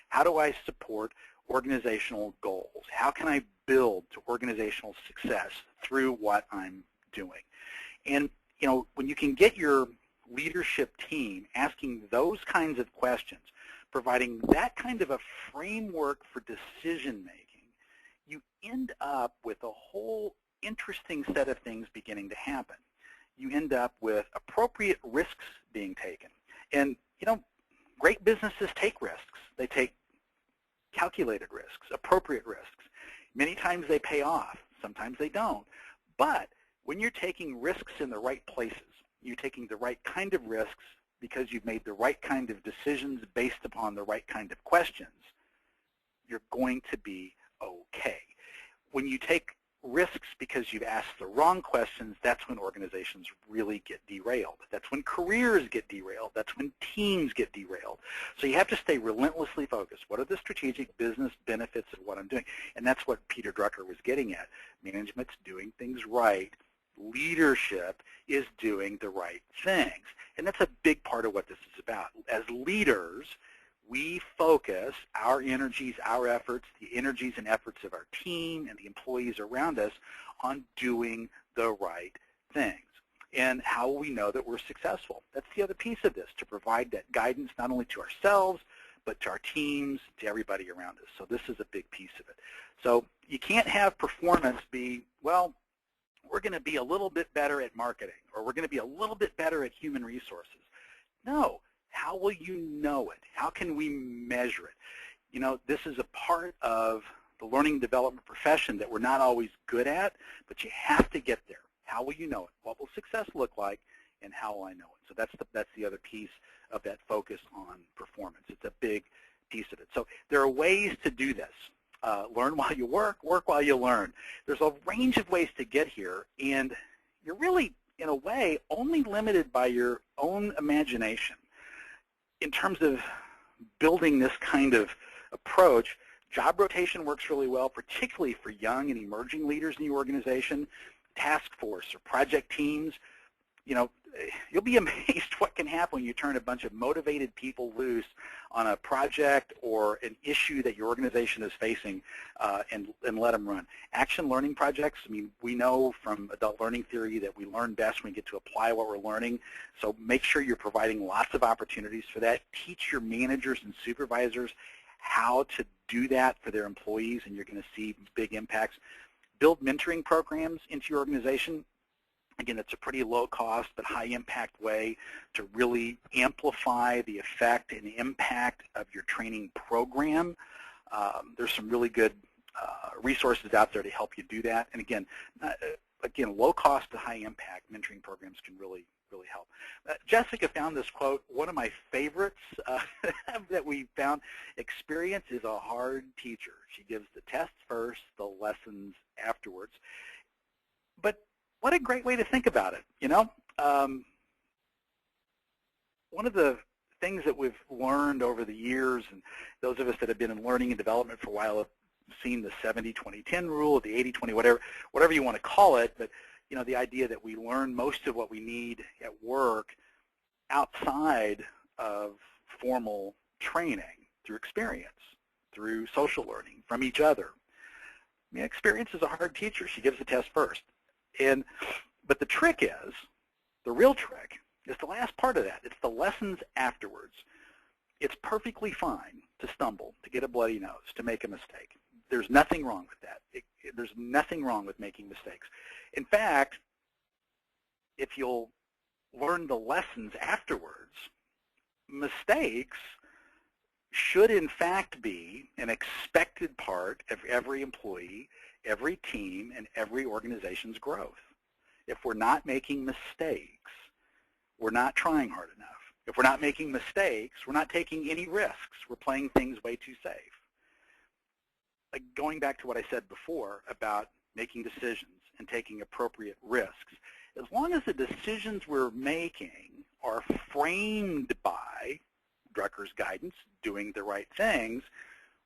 How do I support organizational goals? How can I build to organizational success through what I'm doing? And when you can get your leadership team asking those kinds of questions, providing that kind of a framework for decision making, you end up with a whole interesting set of things beginning to happen. You end up with appropriate risks being taken. And, great businesses take risks. They take calculated risks, appropriate risks. Many times they pay off. Sometimes they don't. But when you're taking risks in the right places, you're taking the right kind of risks because you've made the right kind of decisions based upon the right kind of questions, you're going to be okay. When you take risks because you've asked the wrong questions, that's when organizations really get derailed. That's when careers get derailed. That's when teams get derailed. So you have to stay relentlessly focused. What are the strategic business benefits of what I'm doing? And that's what Peter Drucker was getting at. Management's doing things right. Leadership is doing the right things. And that's a big part of what this is about. As leaders, we focus our energies, our efforts, the energies and efforts of our team and the employees around us on doing the right things. And how will we know that we're successful? That's the other piece of this, to provide that guidance not only to ourselves, but to our teams, to everybody around us. So this is a big piece of it. So you can't have performance be, well, we're going to be a little bit better at marketing, or we're going to be a little bit better at human resources. No. How will you know it? How can we measure it? This is a part of the learning and development profession that we're not always good at, but you have to get there. How will you know it? What will success look like, and how will I know it? So that's the other piece of that focus on performance. It's a big piece of it. So there are ways to do this. Learn while you work while you learn. There's a range of ways to get here, and you're really, in a way, only limited by your own imagination. In terms of building this kind of approach, job rotation works really well, particularly for young and emerging leaders in your organization. Task force or project teams, you'll be amazed what can happen when you turn a bunch of motivated people loose on a project or an issue that your organization is facing and let them run. Action learning projects, we know from adult learning theory that we learn best when we get to apply what we're learning. So make sure you're providing lots of opportunities for that. Teach your managers and supervisors how to do that for their employees, and you're going to see big impacts. Build mentoring programs into your organization. Again, it's a pretty low cost but high impact way to really amplify the effect and impact of your training program. There's some really good resources out there to help you do that. And again, low cost to high impact mentoring programs can really help. Jessica found this quote, one of my favorites that we found: experience is a hard teacher. She gives the tests first, the lessons afterwards. But what a great way to think about it, One of the things that we've learned over the years, and those of us that have been in learning and development for a while have seen the 70-20-10 rule, the 80-20, whatever you want to call it, but the idea that we learn most of what we need at work outside of formal training through experience, through social learning, from each other. Experience is a hard teacher. She gives the test first. But the trick is, the real trick, is the last part of that. It's the lessons afterwards. It's perfectly fine to stumble, to get a bloody nose, to make a mistake. There's nothing wrong with that. There's nothing wrong with making mistakes. In fact, if you'll learn the lessons afterwards, mistakes should in fact be an expected part of every employee, every team, and every organization's growth. If we're not making mistakes, we're not trying hard enough. If we're not making mistakes, we're not taking any risks. We're playing things way too safe. Going back to what I said before about making decisions and taking appropriate risks, as long as the decisions we're making are framed by Drucker's guidance, doing the right things,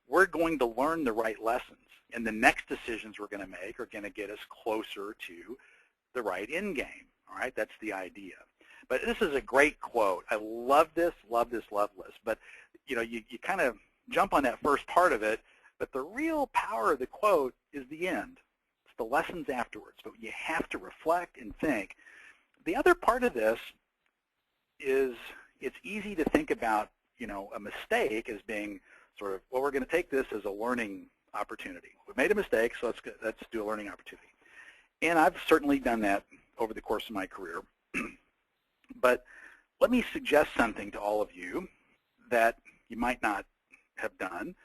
we're going to learn the right lessons. And the next decisions we're going to make are going to get us closer to the right end game. All right, that's the idea. But this is a great quote. I love this, love this, love this. But you kind of jump on that first part of it, but the real power of the quote is the end. It's the lessons afterwards. But you have to reflect and think. The other part of this is it's easy to think about, a mistake as being sort of, well, we're going to take this as a learning opportunity. We made a mistake, so let's do a learning opportunity. And I've certainly done that over the course of my career. But let me suggest something to all of you that you might not have done,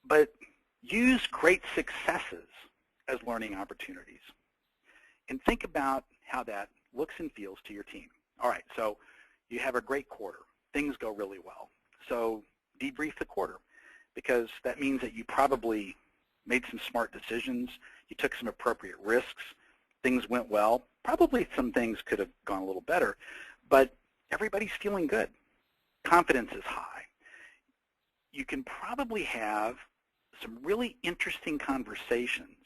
but use great successes as learning opportunities. And think about how that looks and feels to your team. All right, so you have a great quarter. Things go really well. So debrief the quarter, because that means that you probably made some smart decisions. You took some appropriate risks. Things went well. Probably some things could have gone a little better, but everybody's feeling good. Confidence is high. You can probably have some really interesting conversations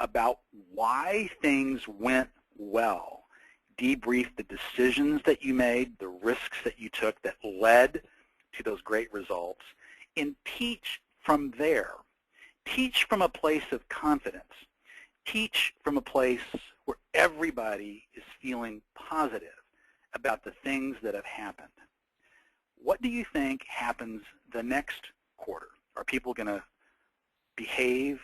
about why things went well. Debrief the decisions that you made, the risks that you took that led to those great results, and teach from there. Teach from a place of confidence. Teach from a place where everybody is feeling positive about the things that have happened. What do you think happens the next quarter? Are people going to behave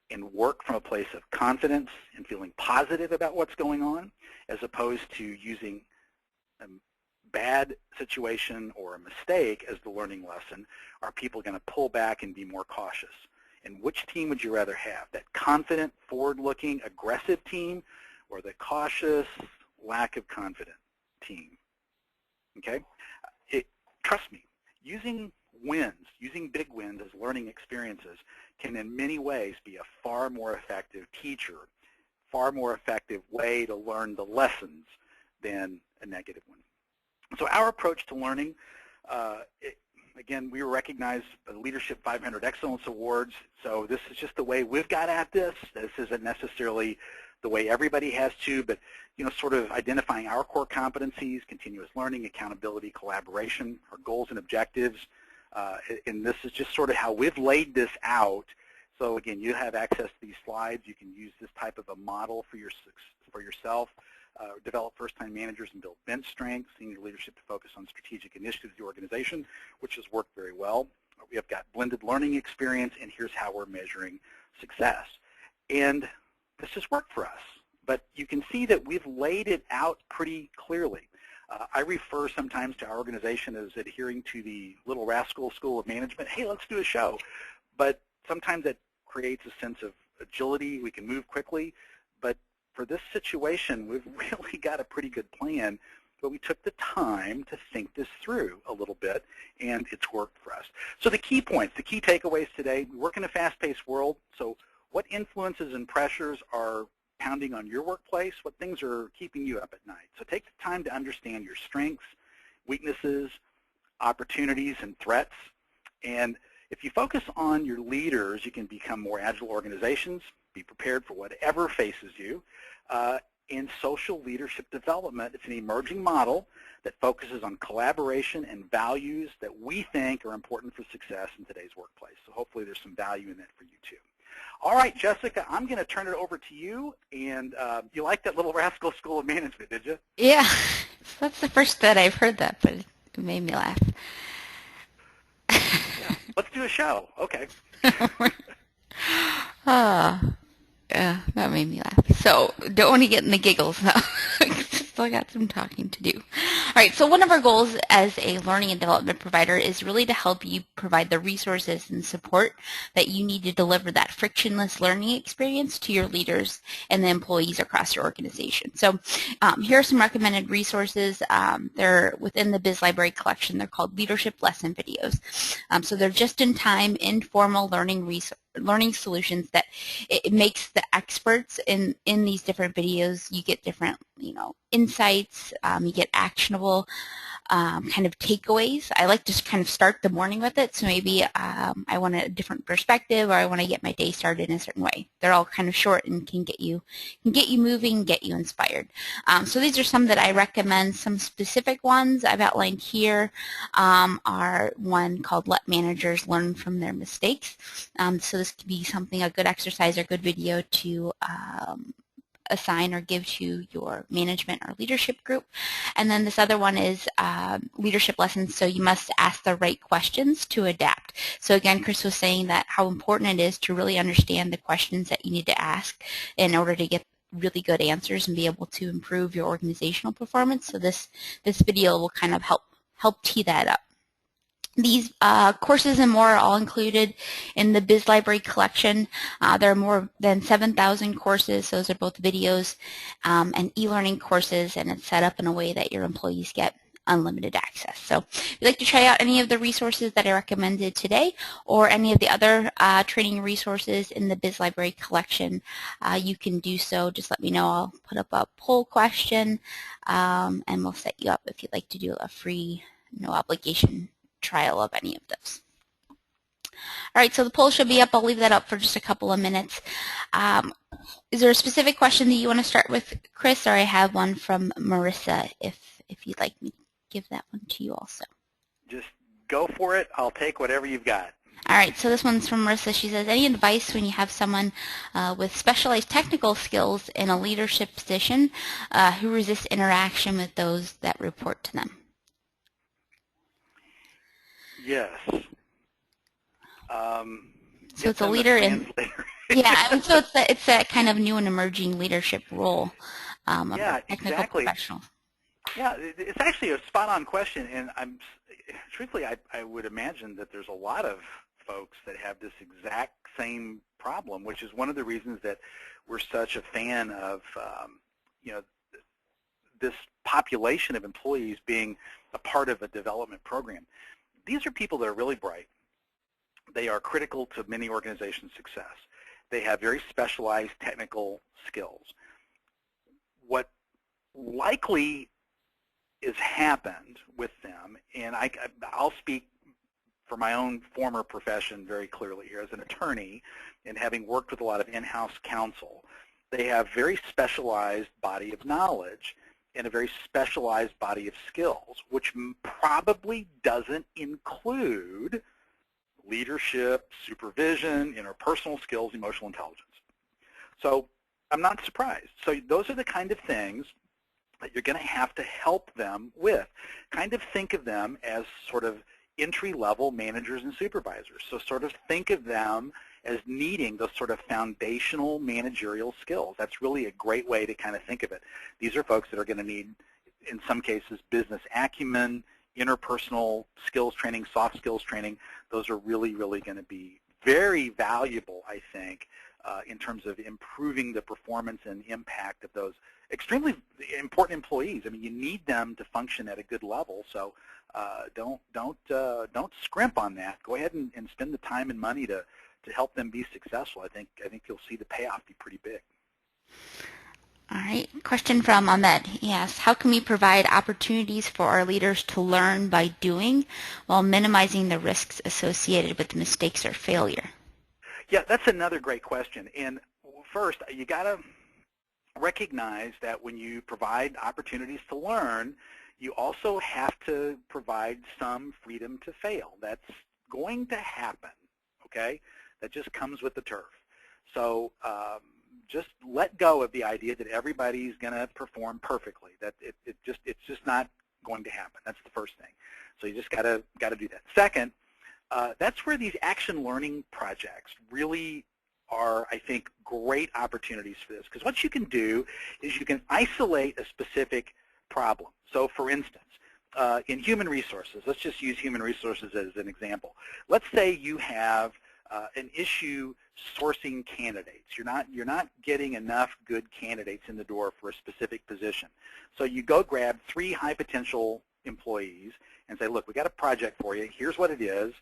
and work from a place of confidence and feeling positive about what's going on, as opposed to using a bad situation or a mistake as the learning lesson? Are people going to pull back and be more cautious? And which team would you rather have? That confident, forward-looking, aggressive team, or the cautious, lack of confident team? Okay? Trust me, using wins, using big wins as learning experiences can in many ways be a far more effective teacher, far more effective way to learn the lessons than a negative one. So our approach to learning, again, we were recognized by the Leadership 500 Excellence Awards, so this is just the way we've got at this. This isn't necessarily the way everybody has to, but sort of identifying our core competencies, continuous learning, accountability, collaboration, our goals and objectives, and this is just sort of how we've laid this out. So again, you have access to these slides. You can use this type of a model for yourself. Develop first-time managers and build bench strength, senior leadership to focus on strategic initiatives of the organization, which has worked very well. We have got blended learning experience, and here's how we're measuring success. And this has worked for us, but you can see that we've laid it out pretty clearly. I refer sometimes to our organization as adhering to the Little Rascal School of Management. Hey, let's do a show. But sometimes that creates a sense of agility. We can move quickly. But for this situation, we've really got a pretty good plan, but we took the time to think this through a little bit, and it's worked for us. So the key points, the key takeaways today: we work in a fast-paced world, so what influences and pressures are pounding on your workplace? What things are keeping you up at night? So take the time to understand your strengths, weaknesses, opportunities, and threats. And if you focus on your leaders, you can become more agile organizations, be prepared for whatever faces you. In social leadership development, it's an emerging model that focuses on collaboration and values that we think are important for success in today's workplace. So hopefully there's some value in that for you too. All right, Jessica, I'm going to turn it over to you. And you liked that Little Rascal School of Management, did you? Yeah, that's the first that I've heard that, but it made me laugh. Yeah, let's do a show. Okay. Yeah, that made me laugh. So don't want to get in the giggles now. Still got some talking to do. All right, so one of our goals as a learning and development provider is really to help you provide the resources and support that you need to deliver that frictionless learning experience to your leaders and the employees across your organization. So here are some recommended resources. They're within the BizLibrary collection. They're called Leadership Lesson Videos. So they're just-in-time, informal learning solutions that it makes the experts in these different videos. You get different, insights. You get actionable kind of takeaways. I like to kind of start the morning with it, so maybe I want a different perspective, or I want to get my day started in a certain way. They're all kind of short and can get you moving, get you inspired. So these are some that I recommend. Some specific ones I've outlined here are one called Let Managers Learn from Their Mistakes. So this could be something, a good exercise or good video to assign or give to your management or leadership group. And then this other one is leadership lessons, so you must ask the right questions to adapt. So again, Chris was saying that how important it is to really understand the questions that you need to ask in order to get really good answers and be able to improve your organizational performance. So this video will kind of help tee that up. These courses and more are all included in the BizLibrary collection. There are more than 7,000 courses. Those are both videos and e-learning courses, and it's set up in a way that your employees get unlimited access. So if you'd like to try out any of the resources that I recommended today or any of the other training resources in the BizLibrary collection, you can do so. Just let me know. I'll put up a poll question and we'll set you up if you'd like to do a free, no obligation trial of any of those. All right, so the poll should be up. I'll leave that up for just a couple of minutes. Is there a specific question that you want to start with, Chris, or I have one from Marissa if you'd like me to give that one to you also. Just go for it. I'll take whatever you've got. All right, so this one's from Marissa. She says, any advice when you have someone with specialized technical skills in a leadership position who resists interaction with those that report to them? Yes. So it's a leader in, yeah, and so it's that kind of new and emerging leadership role of a technical exactly. professional. Yeah, it's actually a spot-on question, and truthfully, I would imagine that there's a lot of folks that have this exact same problem, which is one of the reasons that we're such a fan of, this population of employees being a part of a development program. These are people that are really bright. They are critical to many organizations' success. They have very specialized technical skills. What likely has happened with them, and I'll speak for my own former profession very clearly here as an attorney and having worked with a lot of in-house counsel, they have very specialized body of knowledge and a very specialized body of skills, which probably doesn't include leadership, supervision, interpersonal skills, emotional intelligence. So I'm not surprised. So those are the kind of things that you're going to have to help them with. Kind of think of them as sort of entry-level managers and supervisors. So sort of think of them as needing those sort of foundational managerial skills. That's really a great way to kind of think of it. These are folks that are going to need, in some cases, business acumen, interpersonal skills training, soft skills training. Those are really, really going to be very valuable, I think, in terms of improving the performance and impact of those extremely important employees. I mean, you need them to function at a good level, so don't scrimp on that. Go ahead and spend the time and money to help them be successful. I think you'll see the payoff be pretty big. All right, question from Ahmed. He asks, how can we provide opportunities for our leaders to learn by doing while minimizing the risks associated with mistakes or failure? Yeah, that's another great question. And first, you got to recognize that when you provide opportunities to learn, you also have to provide some freedom to fail. That's going to happen, okay? That just comes with the turf. So just let go of the idea that everybody's going to perform perfectly. That it's just not going to happen. That's the first thing. So you just got to do that. Second, that's where these action learning projects really are, I think, great opportunities for this. Because what you can do is you can isolate a specific problem. So for instance, in human resources, let's just use human resources as an example. Let's say you have an issue sourcing candidates. You're not getting enough good candidates in the door for a specific position. So you go grab 3 high potential employees and say, look, we got a project for you. Here's what it is,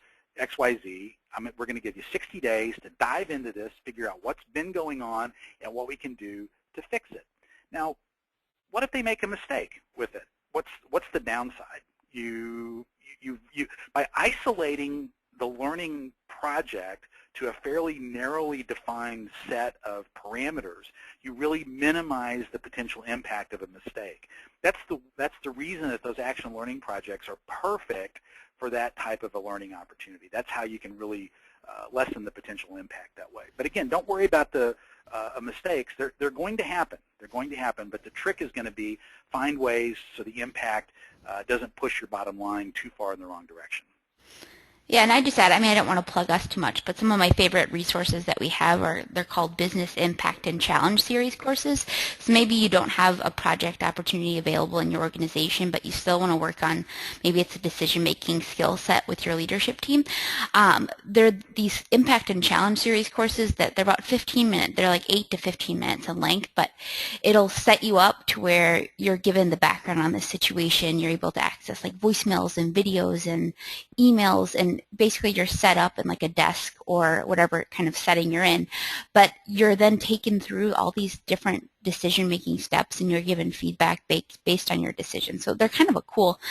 XYZ. We're going to give you 60 days to dive into this, figure out what's been going on and what we can do to fix it. Now, what if they make a mistake with it? What's the downside? By isolating the learning project to a fairly narrowly defined set of parameters, you really minimize the potential impact of a mistake. That's the reason that those action learning projects are perfect for that type of a learning opportunity. That's how you can really lessen the potential impact that way. But again, don't worry about the mistakes. They're going to happen. They're going to happen, but the trick is going to be find ways so the impact doesn't push your bottom line too far in the wrong direction. Yeah, and I just add, I mean, I don't want to plug us too much, but some of my favorite resources that we have they're called Business Impact and Challenge Series courses. So maybe you don't have a project opportunity available in your organization, but you still want to work on, maybe it's a decision-making skill set with your leadership team. They're these Impact and Challenge Series courses that they're about 15 minutes. They're like 8 to 15 minutes in length, but it'll set you up to where you're given the background on the situation. You're able to access like voicemails and videos and emails, and basically you're set up in like a desk or whatever kind of setting you're in, but you're then taken through all these different decision-making steps and you're given feedback based on your decision. So they're kind of a cool,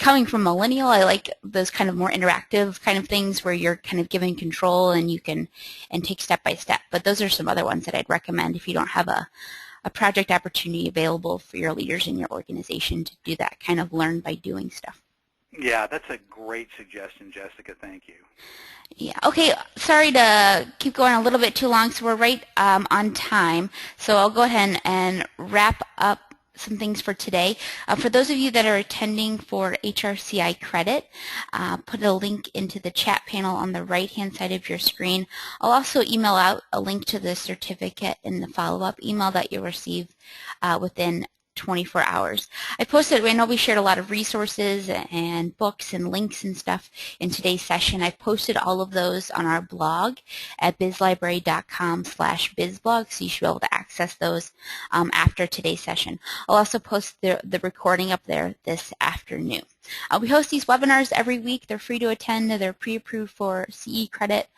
coming from millennial, I like those kind of more interactive kind of things where you're kind of given control and you can take step by step. But those are some other ones that I'd recommend if you don't have a project opportunity available for your leaders in your organization to do that kind of learn by doing stuff. Yeah, that's a great suggestion, Jessica. Thank you. Yeah. Okay. Sorry to keep going a little bit too long, so we're right on time. So I'll go ahead and wrap up some things for today. For those of you that are attending for HRCI credit, put a link into the chat panel on the right-hand side of your screen. I'll also email out a link to the certificate in the follow-up email that you'll receive within 24 hours. I know we shared a lot of resources and books and links and stuff in today's session. I posted all of those on our blog at bizlibrary.com/bizblog, so you should be able to access those after today's session. I'll also post the recording up there this afternoon. We host these webinars every week. They're free to attend. They're pre-approved for CE credit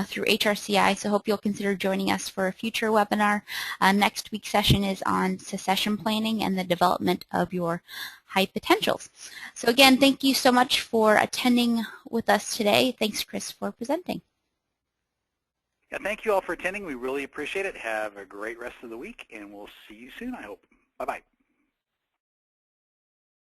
through HRCI, so hope you'll consider joining us for a future webinar. Next week's session is on succession planning and the development of your high potentials. So again, thank you so much for attending with us today. Thanks, Chris, for presenting. Yeah, thank you all for attending. We really appreciate it. Have a great rest of the week, and we'll see you soon, I hope. Bye-bye.